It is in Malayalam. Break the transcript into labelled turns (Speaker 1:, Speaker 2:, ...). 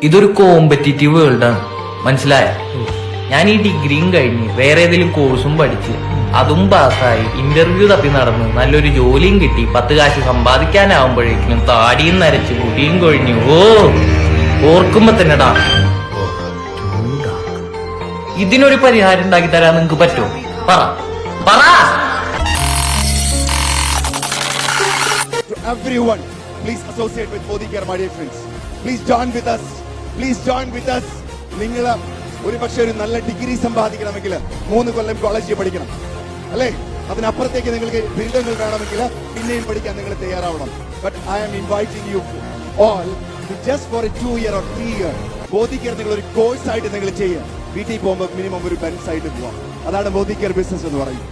Speaker 1: ഇതൊരു കോമ്പറ്റീറ്റീവ് വേൾഡാണ്, മനസ്സിലായ? ഞാൻ ഈ ഡിഗ്രിയും കഴിഞ്ഞ് വേറെ ഏതെങ്കിലും കോഴ്സും പഠിച്ച് അതും പാസ്സായി ഇന്റർവ്യൂ തപ്പി നടന്ന് നല്ലൊരു ജോലിയും കിട്ടി 10 കാശ് സമ്പാദിക്കാനാവുമ്പോഴേക്കും താടിയും നരച്ച് മുടിയും കൊഴിഞ്ഞു. ഓർക്കുമ്പോ തന്നെടാ. ഇതിനൊരു പരിഹാരം ഉണ്ടാക്കി തരാൻ നിങ്ങക്ക് പറ്റുമോ? പറ പറ.
Speaker 2: Everyone, please associate with Modi Care, my dear friends. Please join with us. Please join with us. നിങ്ങൾ ഒരു പക്ഷേ ഒരു നല്ല ഡിഗ്രി സമ്പാദിക്കണമെങ്കിൽ 3 കൊല്ലം കോളേജിൽ പഠിക്കണം, അല്ലേ? അതിനപ്പുറത്തേക്ക് നിങ്ങൾക്ക് ബിരുദങ്ങൾ വേണമെങ്കിൽ പിന്നെയും പഠിക്കാൻ നിങ്ങൾ തയ്യാറാവണം. But I am inviting you all just for a 2 year or 3 year Modi care നിങ്ങൾ ഒരു കോഴ്സ് ആയിട്ട് നിങ്ങൾ ചെയ്യുക. വീട്ടിൽ പോകുമ്പോൾ മിനിമം ഒരു ബെൻസ് ആയിട്ട് പോവാം. അതാണ് മോദി കെയർ ബിസിനസ് എന്ന് പറയും.